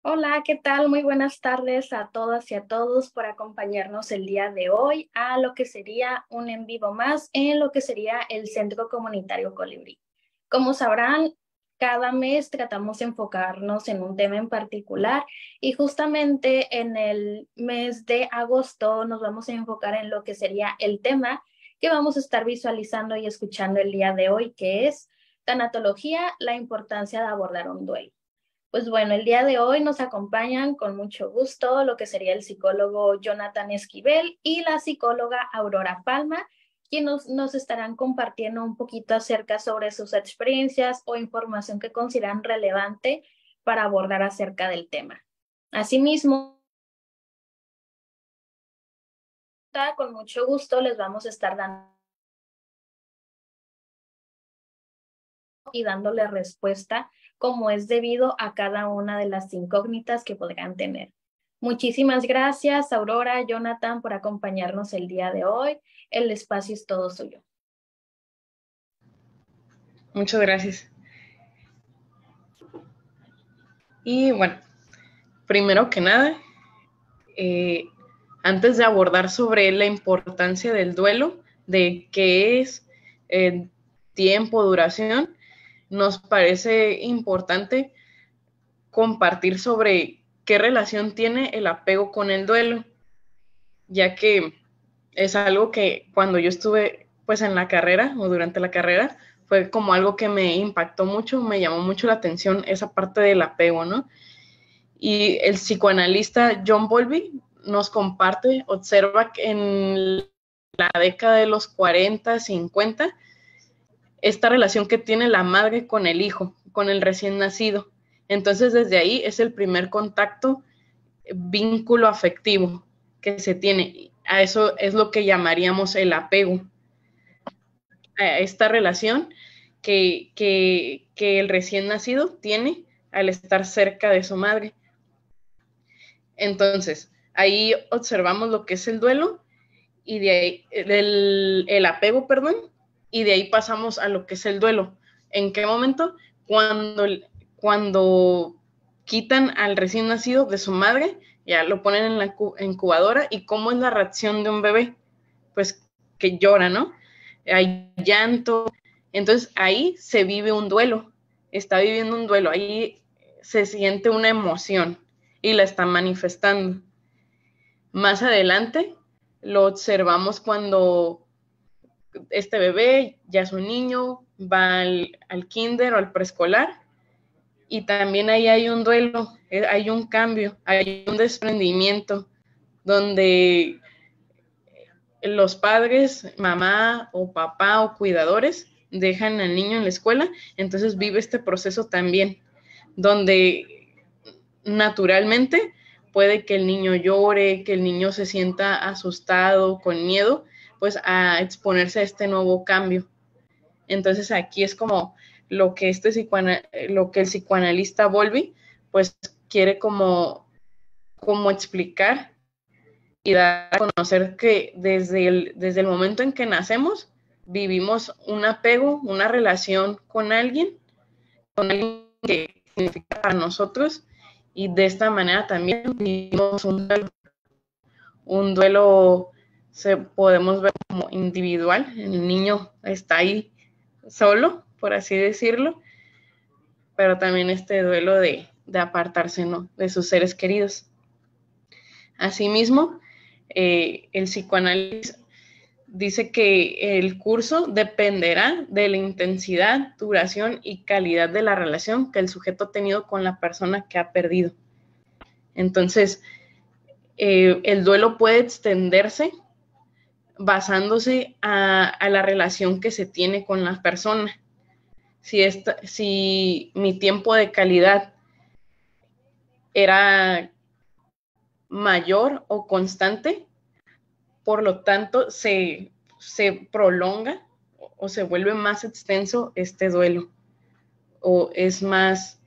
Hola, ¿qué tal? Muy buenas tardes a todas y a todos por acompañarnos el día de hoy a lo que sería un en vivo más en lo que sería el Centro Comunitario Colibrí. Como sabrán, cada mes tratamos de enfocarnos en un tema en particular y justamente en el mes de agosto nos vamos a enfocar en lo que sería el tema que vamos a estar visualizando y escuchando el día de hoy, que es tanatología, la importancia de abordar un duelo. Pues bueno, el día de hoy nos acompañan con mucho gusto lo que sería el psicólogo Jonathan Esquivel y la psicóloga Aurora Palma, quienes nos estarán compartiendo un poquito acerca sobre sus experiencias o información que consideran relevante para abordar acerca del tema. Asimismo, con mucho gusto les vamos a estar dando y dándole respuesta como es debido a cada una de las incógnitas que podrán tener. Muchísimas gracias, Aurora, Jonathan, por acompañarnos el día de hoy. El espacio es todo suyo. Muchas gracias. Y bueno, primero que nada, eh, antes de abordar sobre la importancia del duelo, de qué es tiempo, duración, nos parece importante compartir sobre qué relación tiene el apego con el duelo, ya que es algo que cuando yo estuve pues en la carrera o durante la carrera fue como algo que me impactó mucho, me llamó mucho la atención esa parte del apego, ¿no? Y el psicoanalista John Bowlby nos comparte, observa que en la década de los 40, 50, esta relación que tiene la madre con el hijo, con el recién nacido. Entonces, desde ahí es el primer contacto, vínculo afectivo que se tiene. A eso es lo que llamaríamos el apego, a esta relación que el recién nacido tiene al estar cerca de su madre. Entonces, ahí observamos lo que es el duelo y de ahí, el apego, perdón, y de ahí pasamos a lo que es el duelo. ¿En qué momento? Cuando quitan al recién nacido de su madre, ya lo ponen en la incubadora, y cómo es la reacción de un bebé, pues que llora, ¿no? Hay llanto, entonces ahí se vive un duelo, está viviendo un duelo, ahí se siente una emoción y la está manifestando. Más adelante lo observamos cuando este bebé ya es un niño, va al kinder o al preescolar, y también ahí hay un duelo, hay un cambio, hay un desprendimiento, donde los padres, mamá o papá o cuidadores, dejan al niño en la escuela, entonces vive este proceso también, donde naturalmente puede que el niño llore, que el niño se sienta asustado, con miedo, pues a exponerse a este nuevo cambio. Entonces aquí es como lo que lo que el psicoanalista Bowlby pues quiere como explicar y dar a conocer que desde el momento en que nacemos vivimos un apego, una relación con alguien que significa para nosotros, y de esta manera también vivimos un duelo podemos ver como individual, el niño está ahí solo, por así decirlo, pero también este duelo de apartarse, ¿no?, de sus seres queridos. Asimismo, el psicoanálisis dice que el curso dependerá de la intensidad, duración y calidad de la relación que el sujeto ha tenido con la persona que ha perdido. Entonces, el duelo puede extenderse basándose a la relación que se tiene con la persona. Si mi tiempo de calidad era mayor o constante, por lo tanto se prolonga o se vuelve más extenso este duelo, o es más,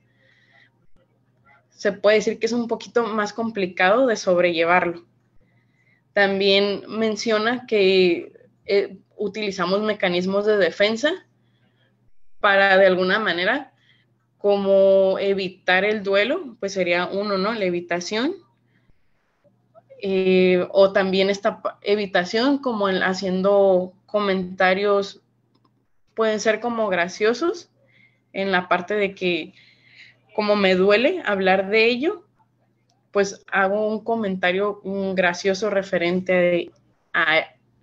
se puede decir que es un poquito más complicado de sobrellevarlo. También menciona que utilizamos mecanismos de defensa para de alguna manera como evitar el duelo, pues sería uno, ¿no? La evitación. O también esta evitación como haciendo comentarios, pueden ser como graciosos, en la parte de que como me duele hablar de ello, pues hago un comentario gracioso referente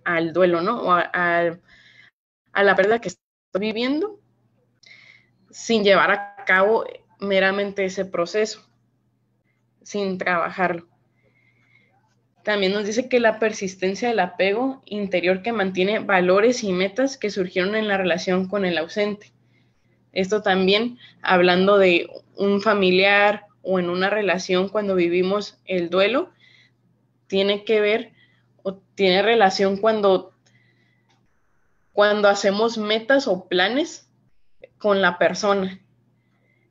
al duelo, ¿no? O a la pérdida que estoy viviendo, sin llevar a cabo meramente ese proceso, sin trabajarlo. También nos dice que la persistencia del apego interior que mantiene valores y metas que surgieron en la relación con el ausente. Esto también hablando de un familiar o en una relación cuando vivimos el duelo, tiene que ver o tiene relación cuando hacemos metas o planes con la persona.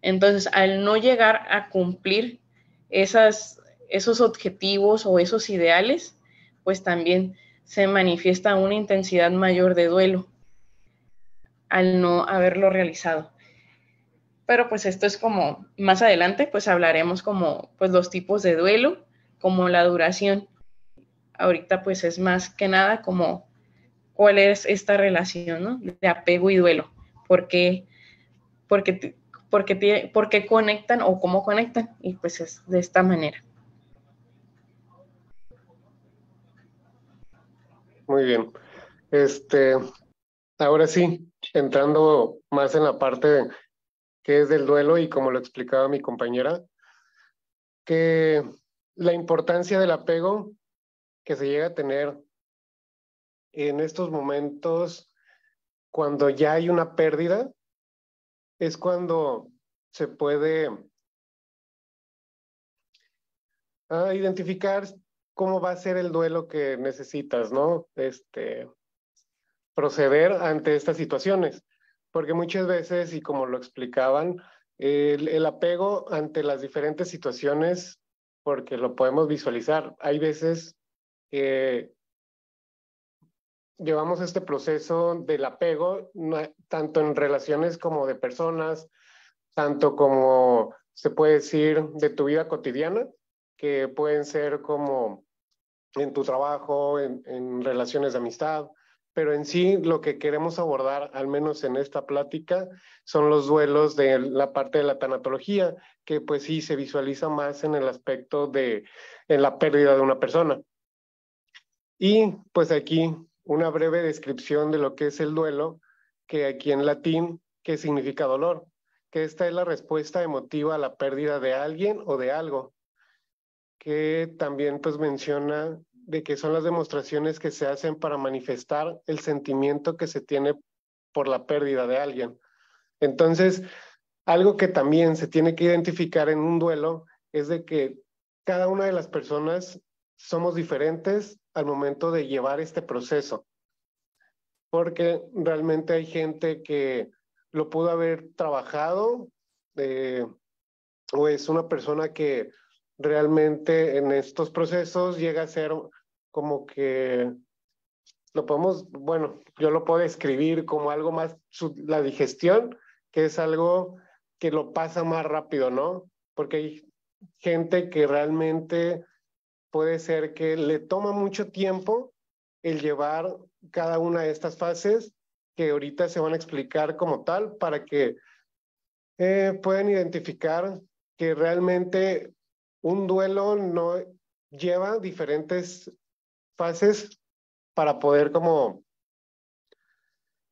Entonces, al no llegar a cumplir esos objetivos o esos ideales, pues también se manifiesta una intensidad mayor de duelo al no haberlo realizado. Pero pues esto es como, más adelante pues hablaremos como pues los tipos de duelo, como la duración. Ahorita pues es más que nada como cuál es esta relación, ¿no? De apego y duelo. ¿Por qué, por qué conectan o cómo conectan? Y pues es de esta manera. Muy bien. Ahora sí, entrando más en la parte que es del duelo y como lo explicaba mi compañera, que la importancia del apego que se llega a tener en estos momentos cuando ya hay una pérdida es cuando se puede identificar cómo va a ser el duelo que necesitas, ¿no? Proceder ante estas situaciones. Porque muchas veces, y como lo explicaban, el apego ante las diferentes situaciones, porque lo podemos visualizar, hay veces que llevamos este proceso del apego, tanto en relaciones como de personas, tanto como se puede decir de tu vida cotidiana, que pueden ser como en tu trabajo, en relaciones de amistad, pero en sí lo que queremos abordar, al menos en esta plática, son los duelos de la parte de la tanatología, que pues sí se visualiza más en el aspecto en la pérdida de una persona. Y pues aquí una breve descripción de lo que es el duelo, que aquí en latín, que significa dolor, que esta es la respuesta emotiva a la pérdida de alguien o de algo, que también pues menciona de que son las demostraciones que se hacen para manifestar el sentimiento que se tiene por la pérdida de alguien. Entonces, algo que también se tiene que identificar en un duelo es de que cada una de las personas somos diferentes al momento de llevar este proceso, porque realmente hay gente que lo pudo haber trabajado o es una persona que realmente en estos procesos llega a ser como que lo podemos, bueno, yo lo puedo describir como algo más, la digestión, que es algo que lo pasa más rápido, ¿no? Porque hay gente que realmente puede ser que le toma mucho tiempo el llevar cada una de estas fases que ahorita se van a explicar como tal para que puedan identificar que realmente un duelo no lleva diferentes fases para poder como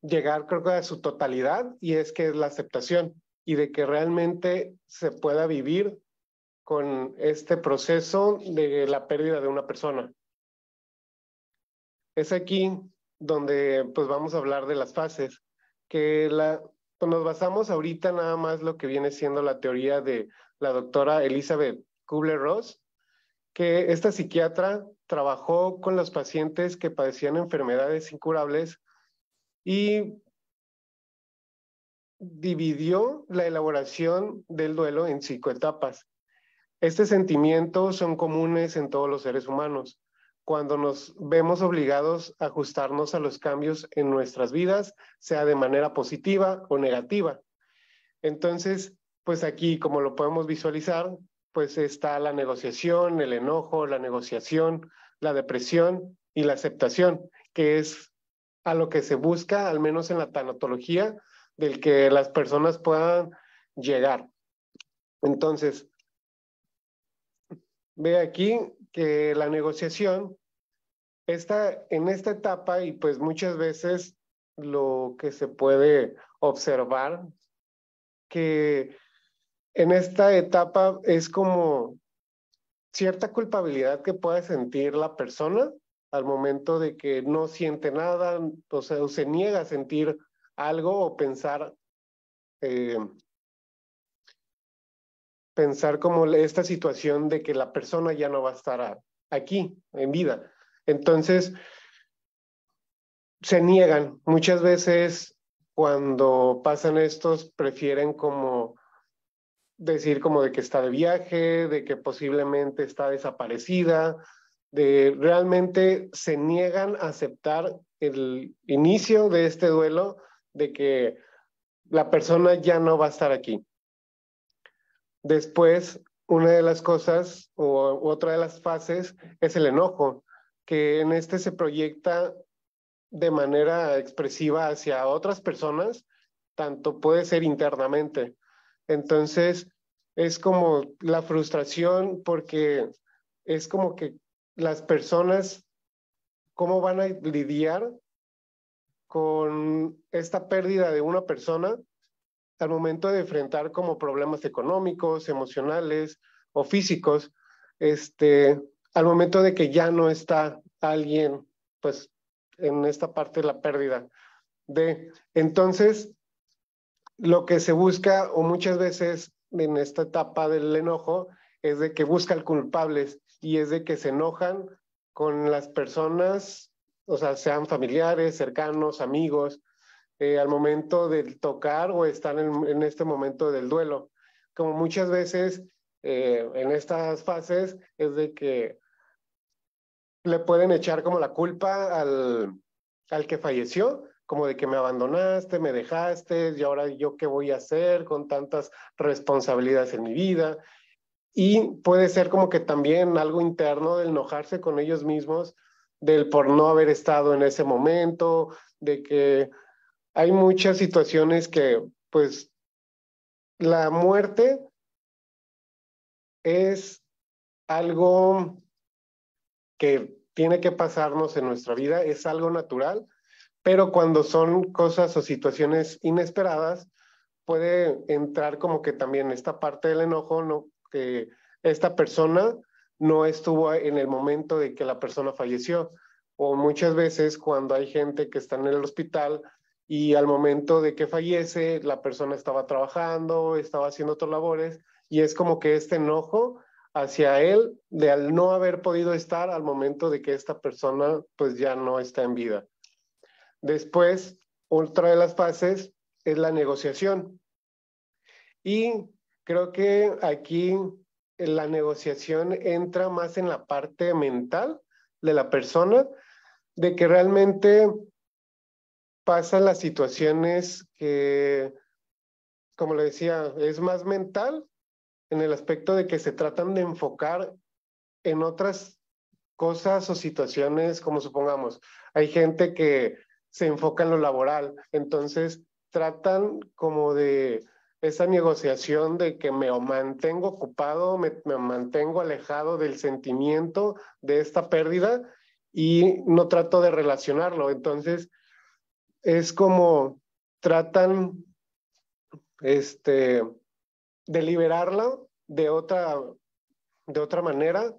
llegar creo que a su totalidad y es que es la aceptación y de que realmente se pueda vivir con este proceso de la pérdida de una persona. Es aquí donde pues vamos a hablar de las fases, que pues nos basamos ahorita nada más lo que viene siendo la teoría de la doctora Elizabeth Kubler-Ross, que esta psiquiatra trabajó con los pacientes que padecían enfermedades incurables y dividió la elaboración del duelo en 5 etapas. Estos sentimientos son comunes en todos los seres humanos. Cuando nos vemos obligados a ajustarnos a los cambios en nuestras vidas, sea de manera positiva o negativa. Entonces, pues aquí, como lo podemos visualizar, pues está la negociación, el enojo, la negociación, la depresión y la aceptación, que es a lo que se busca, al menos en la tanatología, del que las personas puedan llegar. Entonces, ve aquí que la negociación está en esta etapa y pues muchas veces lo que se puede observar que en esta etapa es como cierta culpabilidad que puede sentir la persona al momento de que no siente nada, o sea, o se niega a sentir algo o eh, pensar como esta situación de que la persona ya no va a estar aquí en vida. Entonces, se niegan. Muchas veces cuando pasan estos, prefieren como decir como de que está de viaje, de que posiblemente está desaparecida, de realmente se niegan a aceptar el inicio de este duelo, de que la persona ya no va a estar aquí. Después, una de las cosas o otra de las fases es el enojo, que en este se proyecta de manera expresiva hacia otras personas, tanto puede ser internamente. Entonces, es como la frustración porque es como que las personas, ¿cómo van a lidiar con esta pérdida de una persona al momento de enfrentar como problemas económicos, emocionales o físicos, al momento de que ya no está alguien, pues en esta parte de la pérdida entonces, lo que se busca, o muchas veces en esta etapa del enojo, es de que buscan culpables y es de que se enojan con las personas, o sea, sean familiares, cercanos, amigos, al momento de tocar o estar en este momento del duelo. Como muchas veces en estas fases es de que le pueden echar como la culpa al que falleció, como de que me abandonaste, me dejaste, y ahora yo qué voy a hacer con tantas responsabilidades en mi vida. Y puede ser como que también algo interno del enojarse con ellos mismos, del por no haber estado en ese momento, de que hay muchas situaciones que pues la muerte es algo que tiene que pasarnos en nuestra vida, es algo natural, pero cuando son cosas o situaciones inesperadas, puede entrar como que también esta parte del enojo, ¿no? Que esta persona no estuvo en el momento de que la persona falleció, o muchas veces cuando hay gente que está en el hospital y al momento de que fallece, la persona estaba trabajando, estaba haciendo otras labores, y es como que este enojo hacia él de al no haber podido estar al momento de que esta persona pues ya no está en vida. Después, otra de las fases es la negociación. Y creo que aquí la negociación entra más en la parte mental de la persona, de que realmente pasan las situaciones que, como le decía, es más mental en el aspecto de que se tratan de enfocar en otras cosas o situaciones, como supongamos, hay gente que se enfoca en lo laboral, entonces tratan como de esa negociación de que me mantengo ocupado, me mantengo alejado del sentimiento de esta pérdida y no trato de relacionarlo. Entonces es como tratan de liberarlo de otra manera,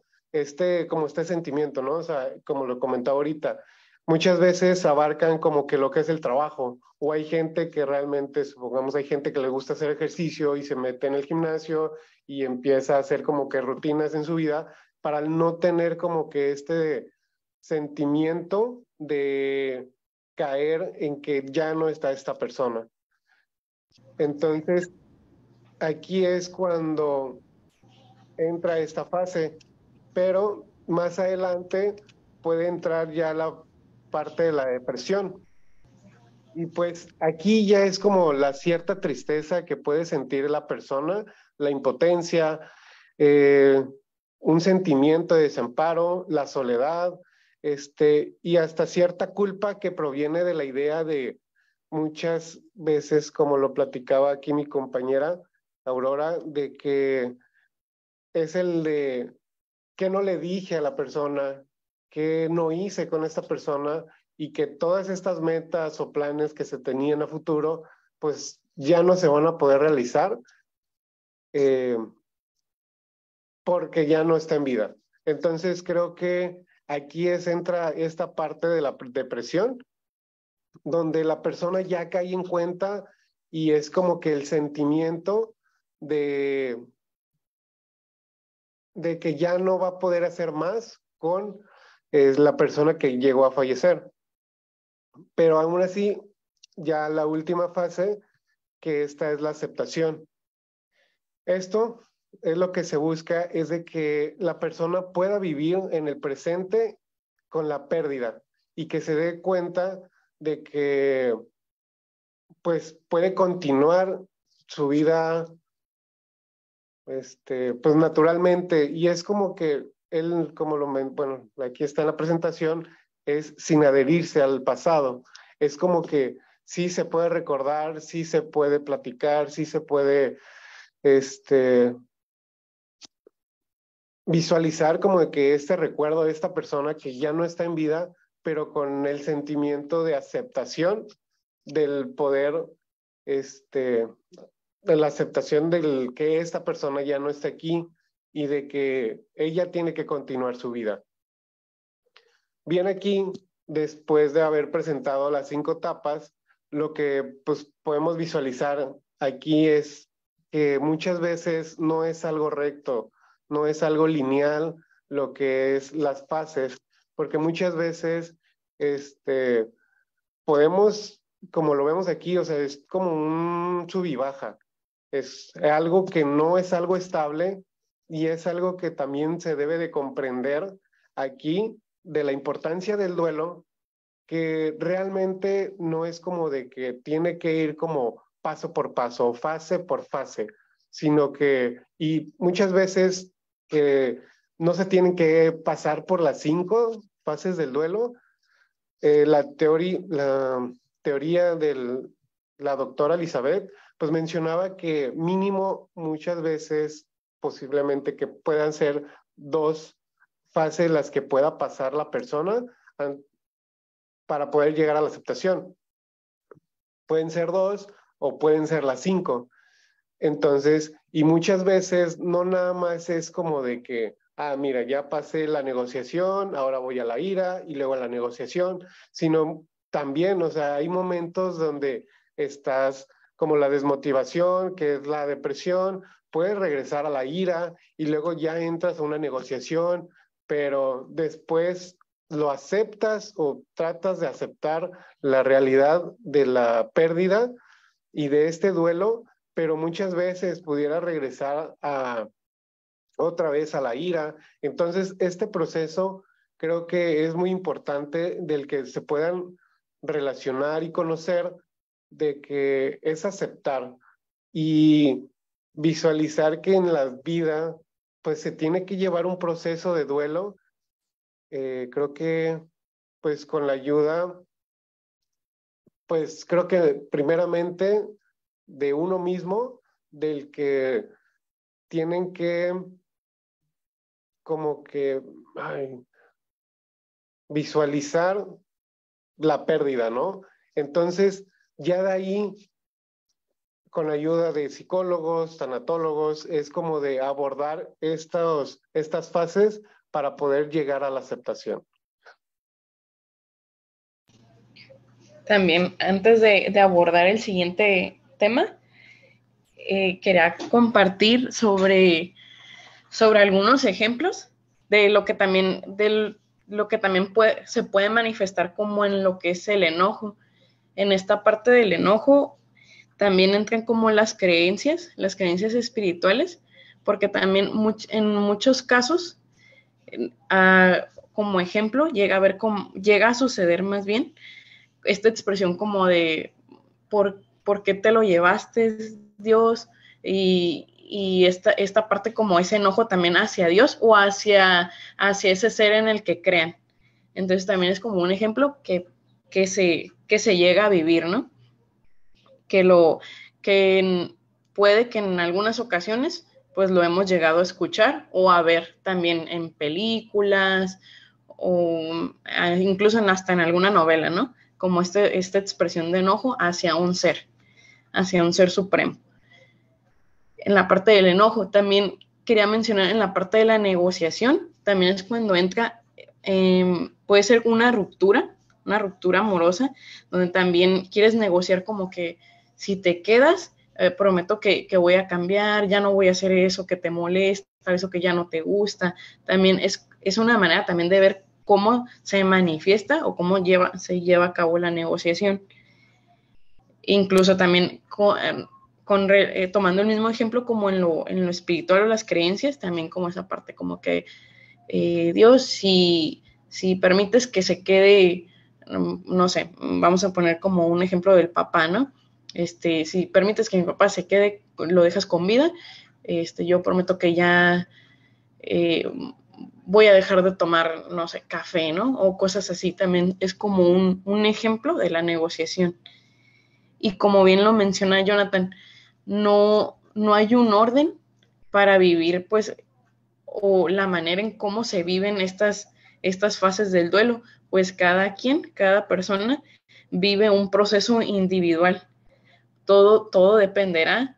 como este sentimiento, ¿no? O sea, como lo comentaba ahorita, muchas veces abarcan como que lo que es el trabajo, o hay gente que realmente, supongamos, hay gente que le gusta hacer ejercicio y se mete en el gimnasio y empieza a hacer como que rutinas en su vida para no tener como que este sentimiento de caer en que ya no está esta persona. Entonces, aquí es cuando entra esta fase, pero más adelante puede entrar ya la parte de la depresión. Y pues aquí ya es como la cierta tristeza que puede sentir la persona, la impotencia, un sentimiento de desamparo, la soledad, y hasta cierta culpa que proviene de la idea de muchas veces, como lo platicaba aquí mi compañera Aurora, de que es el de qué no le dije a la persona, qué no hice con esta persona y que todas estas metas o planes que se tenían a futuro, pues ya no se van a poder realizar eh, porque ya no está en vida. Entonces creo que aquí entra esta parte de la depresión, donde la persona ya cae en cuenta y es como que el sentimiento de, de que ya no va a poder hacer más con la persona que llegó a fallecer. Pero aún así, ya la última fase, que esta es la aceptación. Esto es lo que se busca, es de que la persona pueda vivir en el presente con la pérdida y que se dé cuenta de que pues puede continuar su vida pues naturalmente, y es como que él, bueno, aquí está en la presentación, es sin adherirse al pasado. Es como que sí se puede recordar, sí se puede platicar, sí se puede visualizar como de que este recuerdo de esta persona que ya no está en vida, pero con el sentimiento de aceptación del poder, de la aceptación del que esta persona ya no está aquí y de que ella tiene que continuar su vida. Bien, aquí, después de haber presentado las 5 etapas, lo que pues podemos visualizar aquí es que muchas veces no es algo recto, no es algo lineal lo que es las fases, porque muchas veces podemos, como lo vemos aquí, o sea, es como un sub y baja. Es algo que no es algo estable y es algo que también se debe de comprender aquí de la importancia del duelo, que realmente no es como de que tiene que ir como paso por paso, fase por fase, sino que, y muchas veces que no se tienen que pasar por las 5 fases del duelo. La teoría de la doctora Elizabeth, pues mencionaba que mínimo muchas veces, posiblemente que puedan ser 2 fases las que pueda pasar la persona para poder llegar a la aceptación. Pueden ser 2 o pueden ser las 5. Entonces, y muchas veces no nada más es como de que, mira, ya pasé la negociación, ahora voy a la ira y luego a la negociación, sino también, o sea, hay momentos donde estás como la desmotivación, que es la depresión, puedes regresar a la ira y luego ya entras a una negociación, pero después lo aceptas o tratas de aceptar la realidad de la pérdida y de este duelo, pero muchas veces pudiera regresar otra vez a la ira. Entonces, este proceso creo que es muy importante del que se puedan relacionar y conocer, de que es aceptar y visualizar que en la vida pues se tiene que llevar un proceso de duelo. Creo que pues con la ayuda, pues creo que primeramente de uno mismo, del que tienen que como que visualizar la pérdida, ¿no? Entonces, ya de ahí, con la ayuda de psicólogos, tanatólogos, es como de abordar estas fases para poder llegar a la aceptación. También, antes de abordar el siguiente tema, quería compartir sobre algunos ejemplos de lo que también, se puede manifestar como en lo que es el enojo. En esta parte del enojo también entran como las creencias espirituales, porque también en muchos casos, como ejemplo, llega a suceder más bien esta expresión como de ¿por qué te lo llevaste, Dios? Y esta parte como ese enojo también hacia Dios o hacia ese ser en el que crean. Entonces también es como un ejemplo que se llega a vivir, ¿no? Puede que en algunas ocasiones pues lo hemos llegado a escuchar o a ver también en películas o incluso hasta en alguna novela, ¿no? Como esta expresión de enojo hacia un ser supremo. En la parte del enojo, también quería mencionar en la parte de la negociación, también es cuando entra, puede ser una ruptura amorosa, donde también quieres negociar como que si te quedas, prometo que voy a cambiar, ya no voy a hacer eso que te molesta, eso que ya no te gusta. También es una manera también de ver cómo se manifiesta o cómo se lleva a cabo la negociación. Incluso también tomando el mismo ejemplo como en lo espiritual o las creencias, también como esa parte como que Dios, si permites que se quede, no sé, vamos a poner como un ejemplo del papá, ¿no? Si permites que mi papá se quede, lo dejas con vida, yo prometo que ya voy a dejar de tomar, no sé, café, ¿no? O cosas así, también es como un ejemplo de la negociación. Y como bien lo menciona Jonathan, no hay un orden para vivir, pues, o la manera en cómo se viven estas fases del duelo, pues cada persona vive un proceso individual. Todo dependerá,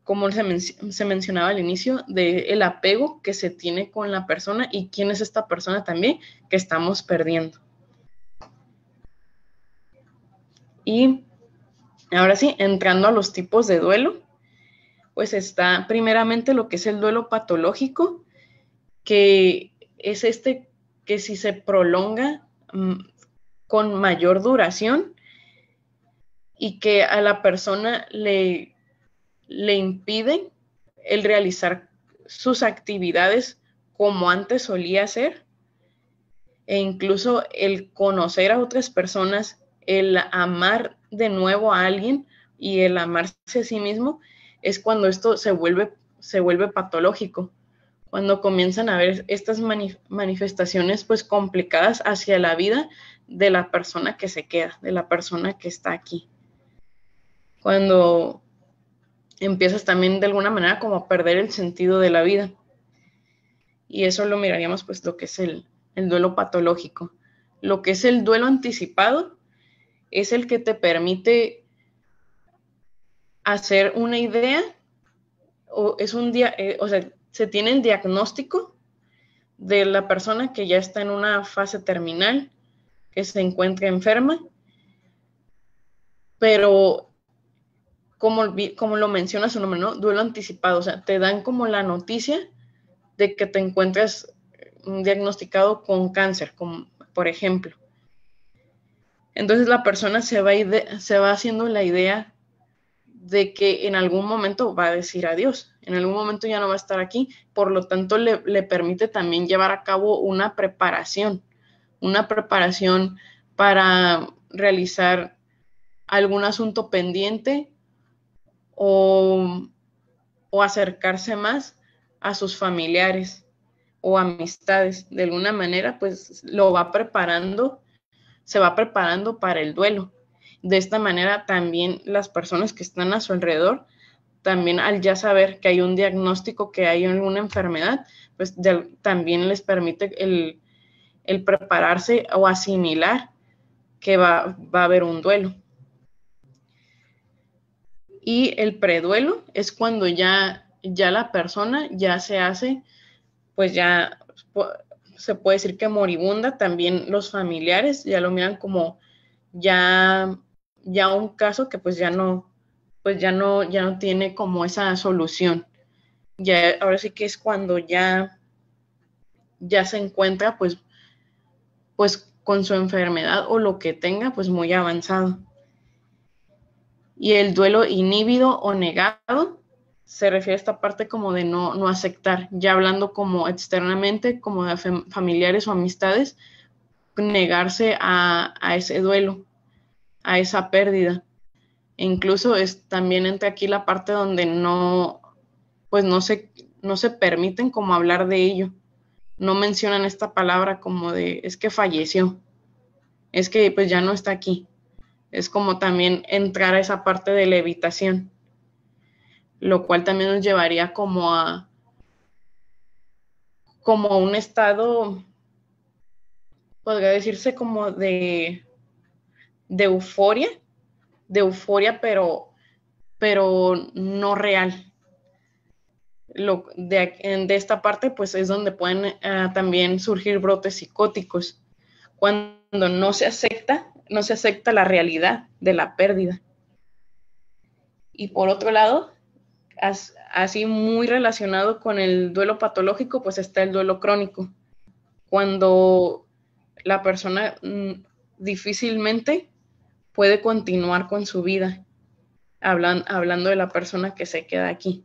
como se mencionaba al inicio, del apego que se tiene con la persona y quién es esta persona también que estamos perdiendo. Y ahora sí, entrando a los tipos de duelo, pues está primeramente lo que es el duelo patológico, que es que si se prolonga con mayor duración y que a la persona le impide el realizar sus actividades como antes solía hacer, e incluso el conocer a otras personas, el amar de nuevo a alguien y el amarse a sí mismo, es cuando esto se vuelve patológico, cuando comienzan a haber estas manifestaciones pues complicadas hacia la vida de la persona que se queda, de la persona que está aquí. Cuando empiezas también de alguna manera como a perder el sentido de la vida. Y eso lo miraríamos pues lo que es el duelo patológico. Lo que es el duelo anticipado es el que te permite hacer una idea o sea, se tiene el diagnóstico de la persona que ya está en una fase terminal, que se encuentra enferma, pero como lo menciona su nombre, ¿no? Duelo anticipado, o sea, te dan como la noticia de que te encuentras diagnosticado con cáncer, por ejemplo. Entonces la persona se va haciendo la idea de que en algún momento va a decir adiós, en algún momento ya no va a estar aquí, por lo tanto le permite también llevar a cabo una preparación para realizar algún asunto pendiente o acercarse más a sus familiares o amistades. De alguna manera, pues se va preparando para el duelo. De esta manera también las personas que están a su alrededor, también al ya saber que hay un diagnóstico, que hay alguna enfermedad, pues también les permite el prepararse o asimilar que va a haber un duelo. Y el preduelo es cuando ya la persona ya se hace, pues ya se puede decir que moribunda. También los familiares ya lo miran como ya un caso que pues ya no tiene como esa solución. Ya ahora sí que es cuando ya se encuentra pues con su enfermedad o lo que tenga pues muy avanzado. Y el duelo inhibido o negado se refiere a esta parte como de no aceptar, ya hablando como externamente, como de familiares o amistades, negarse a ese duelo, a esa pérdida. E incluso también entra aquí la parte donde pues no se permiten como hablar de ello. No mencionan esta palabra como de, es que falleció, es que pues ya no está aquí. Es como también entrar a esa parte de la evitación, lo cual también nos llevaría como a un estado, podría decirse como de euforia, pero no real. De esta parte, pues es donde pueden también surgir brotes psicóticos, cuando no se acepta la realidad de la pérdida. Y por otro lado, así muy relacionado con el duelo patológico, pues está el duelo crónico, cuando la persona difícilmente puede continuar con su vida, hablando de la persona que se queda aquí,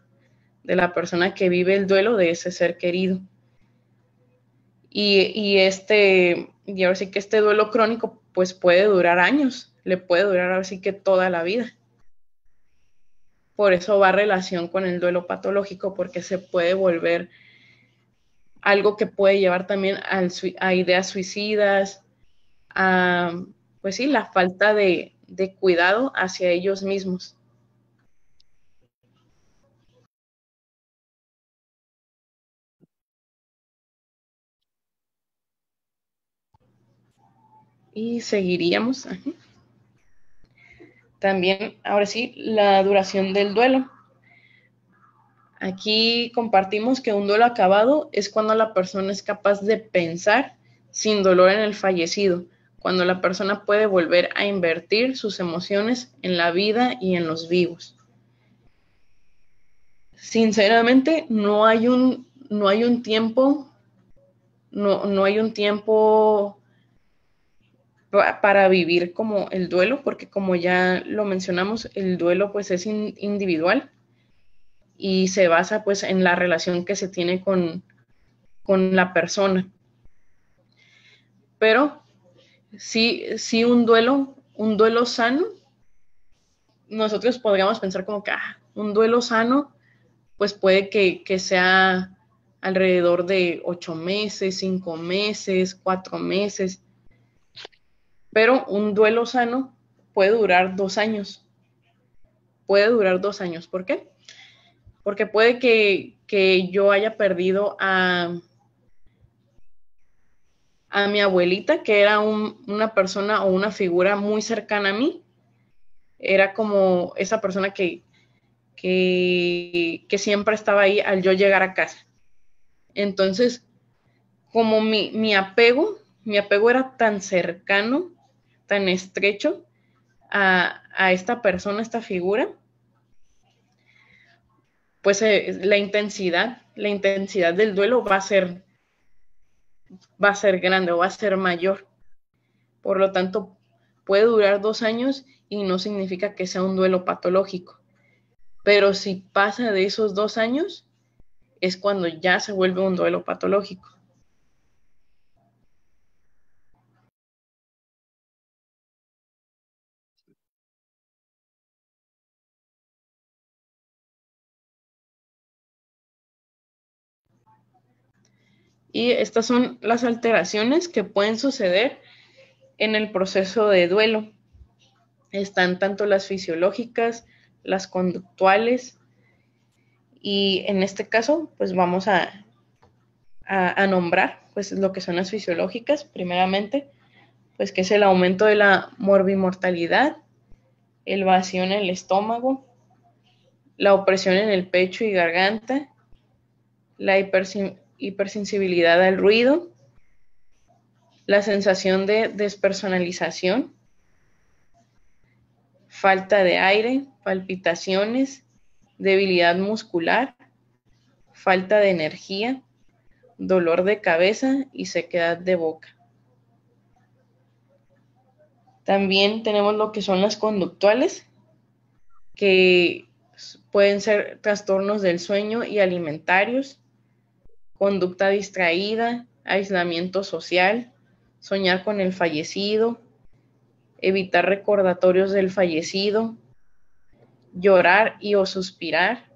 de la persona que vive el duelo de ese ser querido. Y ahora sí que este duelo crónico pues puede durar años, le puede durar ahora sí que toda la vida. Por eso va relación con el duelo patológico, porque se puede volver algo que puede llevar también a ideas suicidas, a, pues sí, la falta de cuidado hacia ellos mismos. Y seguiríamos. También, ahora sí, la duración del duelo. Aquí compartimos que un duelo acabado es cuando la persona es capaz de pensar sin dolor en el fallecido, cuando la persona puede volver a invertir sus emociones en la vida y en los vivos. Sinceramente, no hay un tiempo, no hay un tiempo para vivir como el duelo, porque como ya lo mencionamos, el duelo pues es individual y se basa pues en la relación que se tiene con la persona. Pero sí un duelo sano, nosotros podríamos pensar como que un duelo sano pues puede que sea alrededor de 8 meses, 5 meses, 4 meses, pero un duelo sano puede durar 2 años. Puede durar 2 años. ¿Por qué? Porque puede que yo haya perdido a mi abuelita, que era una persona o una figura muy cercana a mí. Era como esa persona que siempre estaba ahí al yo llegar a casa. Entonces, como mi apego era tan cercano, tan estrecho a esta persona, esta figura, pues la intensidad del duelo va a ser grande o va a ser mayor. Por lo tanto, puede durar 2 años y no significa que sea un duelo patológico. Pero si pasa de esos 2 años, es cuando ya se vuelve un duelo patológico. Y estas son las alteraciones que pueden suceder en el proceso de duelo. Están tanto las fisiológicas, las conductuales, y en este caso, pues vamos a nombrar pues lo que son las fisiológicas, primeramente, pues que es el aumento de la morbimortalidad, el vacío en el estómago, la opresión en el pecho y garganta, la hipersensibilidad al ruido, la sensación de despersonalización, falta de aire, palpitaciones, debilidad muscular, falta de energía, dolor de cabeza y sequedad de boca. También tenemos lo que son las conductuales, que pueden ser trastornos del sueño y alimentarios, conducta distraída, aislamiento social, soñar con el fallecido, evitar recordatorios del fallecido, llorar y o suspirar,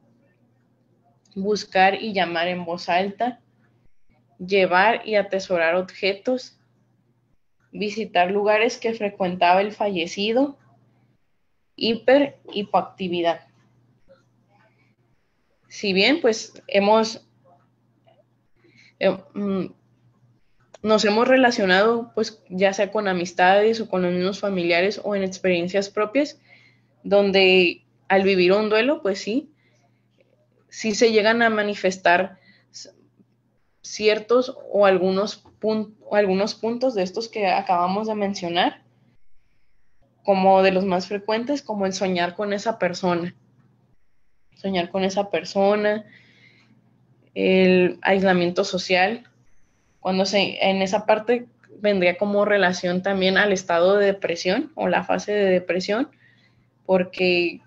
buscar y llamar en voz alta, llevar y atesorar objetos, visitar lugares que frecuentaba el fallecido, hipoactividad. Si bien pues nos hemos relacionado pues ya sea con amistades o con los mismos familiares o en experiencias propias, donde al vivir un duelo pues sí se llegan a manifestar ciertos o algunos puntos de estos que acabamos de mencionar, como de los más frecuentes, como el soñar con esa persona, el aislamiento social, en esa parte vendría como relación también al estado de depresión o la fase de depresión, porque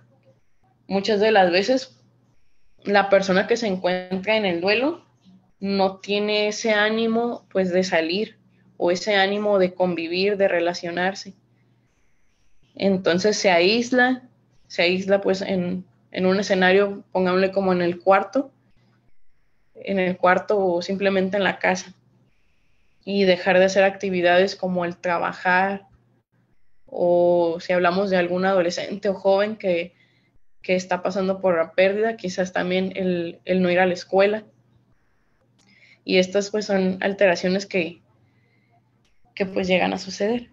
muchas de las veces la persona que se encuentra en el duelo no tiene ese ánimo pues de salir o ese ánimo de convivir, de relacionarse. Entonces se aísla pues en un escenario, pongámosle como en el cuarto o simplemente en la casa, y dejar de hacer actividades como el trabajar, o si hablamos de algún adolescente o joven que está pasando por la pérdida, quizás también el no ir a la escuela. Y estas pues son alteraciones que pues llegan a suceder.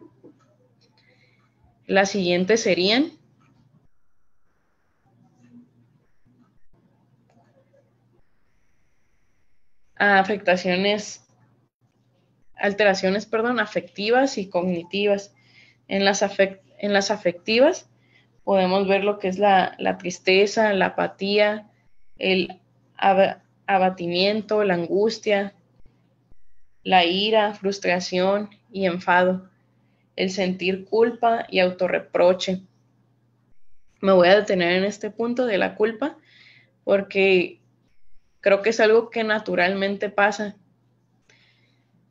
Las siguientes serían alteraciones afectivas y cognitivas. En las afectivas podemos ver lo que es la tristeza, la apatía, el abatimiento, la angustia, la ira, frustración y enfado, el sentir culpa y autorreproche. Me voy a detener en este punto de la culpa porque creo que es algo que naturalmente pasa.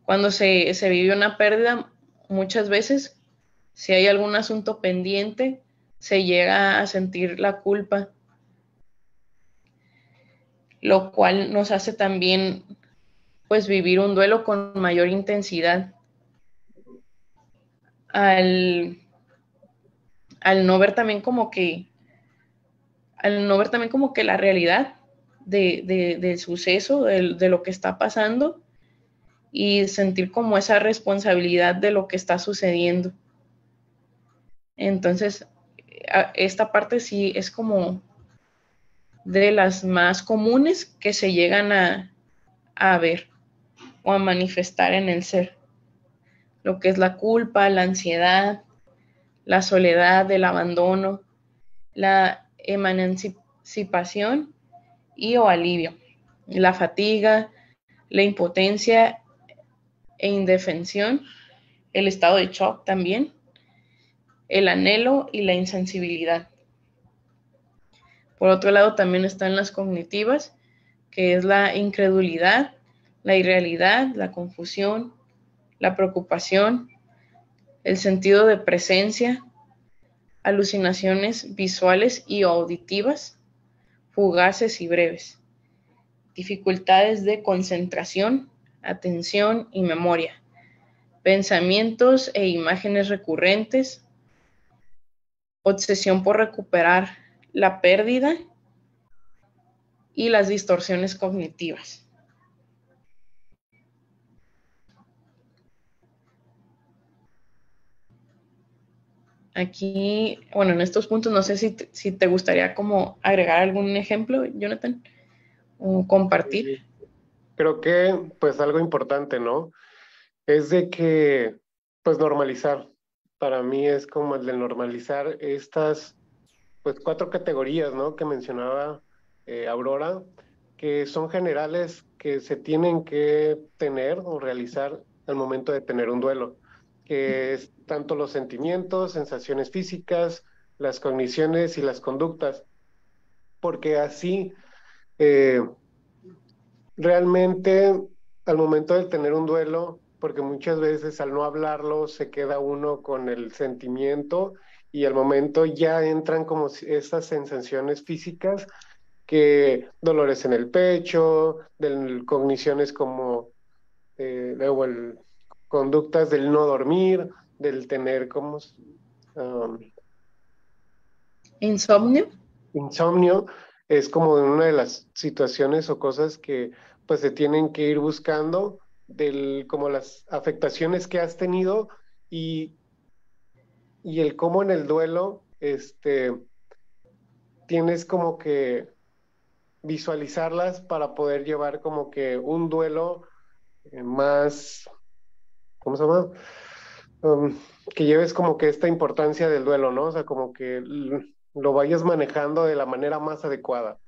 Cuando se vive una pérdida, muchas veces, si hay algún asunto pendiente, se llega a sentir la culpa, lo cual nos hace también pues vivir un duelo con mayor intensidad. Al no ver también como que la realidad del suceso, de lo que está pasando, y sentir como esa responsabilidad de lo que está sucediendo. Entonces, esta parte sí es como de las más comunes que se llegan a ver o a manifestar en el ser. Lo que es la culpa, la ansiedad, la soledad, el abandono, la emancipación y o alivio, la fatiga, la impotencia e indefensión, el estado de shock también, el anhelo y la insensibilidad. Por otro lado, también están las cognitivas, que es la incredulidad, la irrealidad, la confusión, la preocupación, el sentido de presencia, alucinaciones visuales y auditivas, fugaces y breves, dificultades de concentración, atención y memoria, pensamientos e imágenes recurrentes, obsesión por recuperar la pérdida y las distorsiones cognitivas. Aquí, bueno, en estos puntos no sé si te gustaría como agregar algún ejemplo, Jonathan, o compartir. Creo que pues algo importante, ¿no? Es de que pues normalizar. Para mí es como el de normalizar estas pues 4 categorías, ¿no? Que mencionaba Aurora, que son generales que se tienen que tener o realizar al momento de tener un duelo, que es tanto los sentimientos, sensaciones físicas, las cogniciones y las conductas, porque así realmente al momento de tener un duelo porque muchas veces al no hablarlo se queda uno con el sentimiento y al momento ya entran como estas sensaciones físicas, que dolores en el pecho, cogniciones como luego conductas del no dormir, del tener como um, Insomnio. insomnio. Es como una de las situaciones o cosas que pues se tienen que ir buscando como las afectaciones que has tenido y, y el cómo en el duelo tienes como que visualizarlas para poder llevar como que un duelo más, ¿cómo se llama? Um, que lleves como que esta importancia del duelo, ¿no? O sea, como que lo vayas manejando de la manera más adecuada.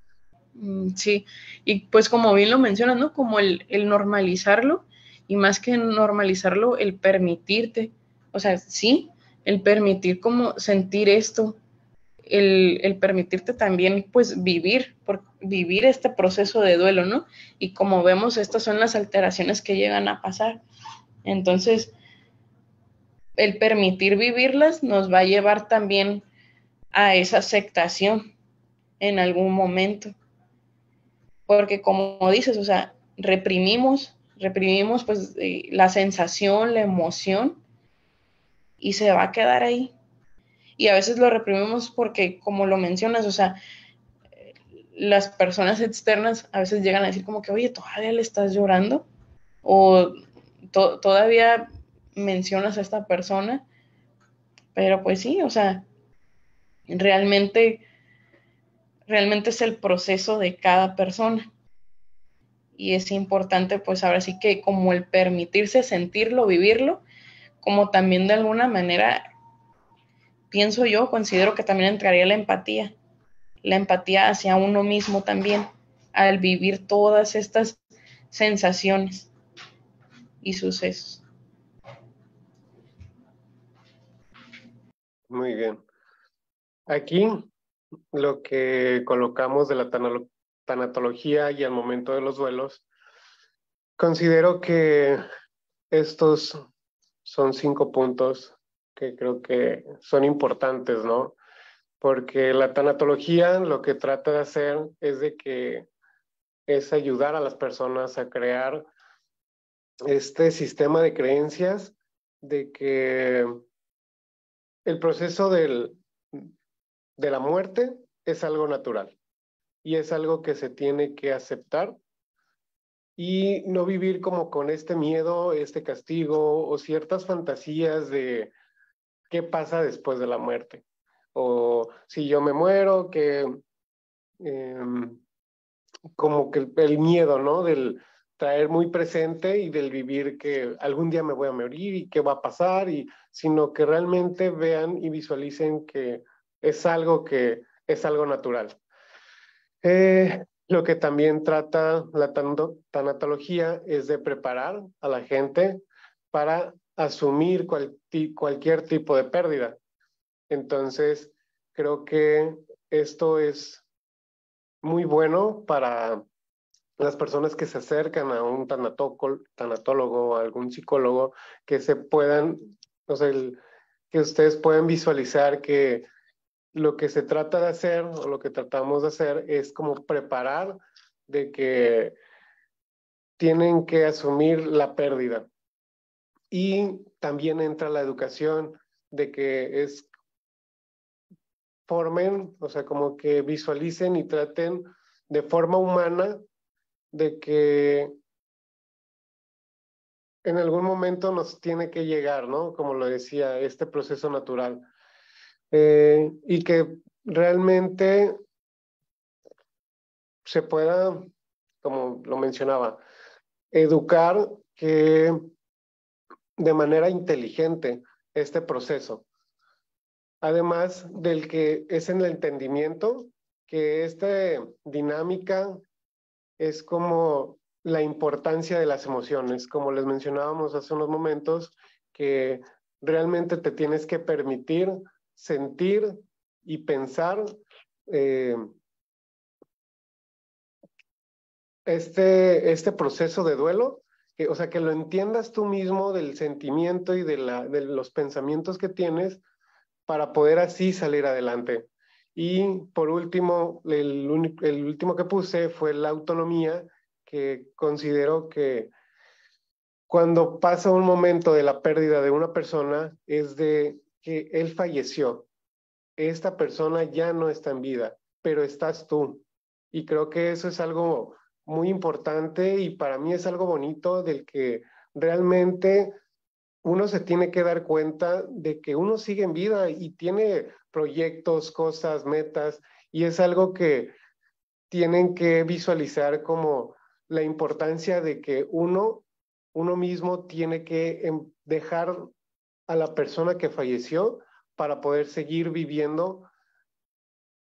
Sí, y pues como bien lo mencionas, ¿no? Como el normalizarlo, y más que normalizarlo, el permitirte, o sea, sí, el permitir como sentir esto, el permitirte también pues vivir este proceso de duelo, ¿no? Y como vemos, estas son las alteraciones que llegan a pasar. Entonces, el permitir vivirlas nos va a llevar también a esa aceptación en algún momento. Porque como dices, o sea, reprimimos pues la sensación, la emoción, y se va a quedar ahí. Y a veces lo reprimimos porque, como lo mencionas, o sea, las personas externas a veces llegan a decir como que, oye, ¿todavía le estás llorando? O todavía mencionas a esta persona, pero pues sí, o sea, realmente, realmente es el proceso de cada persona. Y es importante, pues ahora sí que como el permitirse sentirlo, vivirlo, como también de alguna manera, pienso yo, considero que también entraría la empatía hacia uno mismo también, al vivir todas estas sensaciones y sucesos. Muy bien. Aquí lo que colocamos de la tanatología y al momento de los duelos, considero que estos son 5 puntos que creo que son importantes, ¿no? Porque la tanatología lo que trata de hacer es ayudar a las personas a crear este sistema de creencias de que el proceso de la muerte es algo natural y es algo que se tiene que aceptar y no vivir como con este miedo, este castigo o ciertas fantasías de qué pasa después de la muerte. O si yo me muero, que como que el miedo, ¿no? Del traer muy presente y del vivir que algún día me voy a morir y qué va a pasar, sino que realmente vean y visualicen que es algo natural. Lo que también trata la tanatología es de preparar a la gente para asumir cualquier tipo de pérdida. Entonces, creo que esto es muy bueno para las personas que se acercan a un tanatólogo o a algún psicólogo, que se puedan, o sea, que ustedes puedan visualizar que lo que se trata de hacer o lo que tratamos de hacer es como preparar de que tienen que asumir la pérdida. Y también entra la educación de que formen, o sea, como que visualicen y traten de forma humana de que en algún momento nos tiene que llegar, ¿no? Como lo decía, este proceso natural. Y que realmente se pueda, como lo mencionaba, educar que de manera inteligente este proceso. Además del que es en el entendimiento que esta dinámica es como la importancia de las emociones, como les mencionábamos hace unos momentos, que realmente te tienes que permitir sentir y pensar este proceso de duelo o sea, que lo entiendas tú mismo del sentimiento y de los pensamientos que tienes para poder así salir adelante. Y por último, el último que puse fue la autonomía, que considero que cuando pasa un momento de la pérdida de una persona es de que él falleció. Esta persona ya no está en vida, pero estás tú. Y creo que eso es algo muy importante y para mí es algo bonito del que realmente uno se tiene que dar cuenta de que uno sigue en vida y tiene proyectos, cosas, metas, y es algo que tienen que visualizar como la importancia de que uno mismo tiene que dejar a la persona que falleció para poder seguir viviendo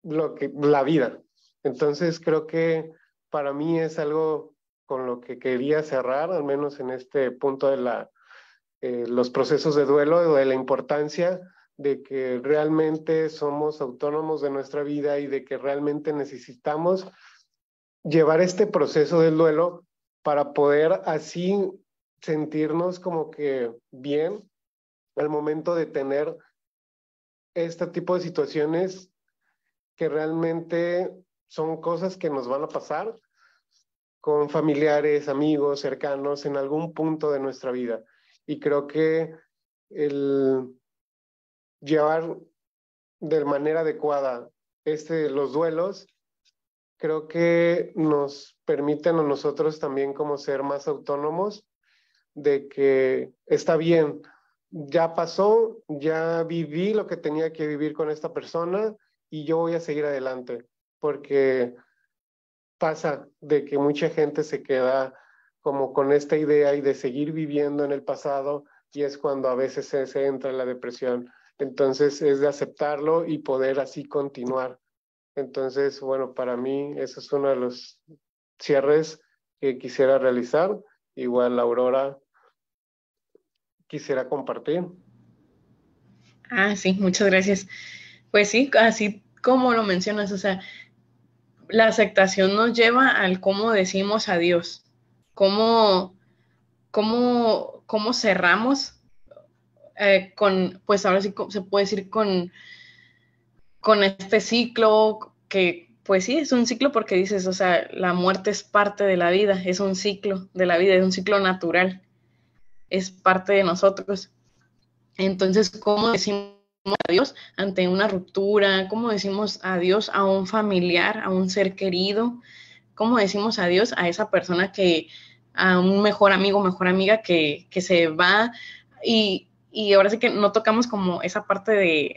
la vida. Entonces creo que para mí es algo con lo que quería cerrar, al menos en este punto de los procesos de duelo, de la importancia de que realmente somos autónomos de nuestra vida y de que realmente necesitamos llevar este proceso del duelo para poder así sentirnos como que bien al momento de tener este tipo de situaciones que realmente son cosas que nos van a pasar con familiares, amigos, cercanos en algún punto de nuestra vida. Y creo que el llevar de manera adecuada los duelos, creo que nos permiten a nosotros también como ser más autónomos de que está bien, ya pasó, ya viví lo que tenía que vivir con esta persona y yo voy a seguir adelante, porque pasa de que mucha gente se queda como con esta idea y de seguir viviendo en el pasado y es cuando a veces se entra en la depresión. Entonces es de aceptarlo y poder así continuar. Entonces, bueno, para mí eso es uno de los cierres que quisiera realizar. Igual, Aurora, quisiera compartir. Ah, sí, muchas gracias. Pues sí, así como lo mencionas, o sea, la aceptación nos lleva al cómo decimos adiós, cómo, cómo cerramos con, pues ahora sí se puede decir con este ciclo que, pues sí, es un ciclo porque dices, o sea, la muerte es parte de la vida, es un ciclo de la vida, es un ciclo natural, es parte de nosotros. Entonces, ¿cómo decimos adiós ante una ruptura? ¿Cómo decimos adiós a un familiar, a un ser querido? ¿Cómo decimos adiós a esa persona a un mejor amigo, mejor amiga que se va? Y ahora sí que no tocamos como esa parte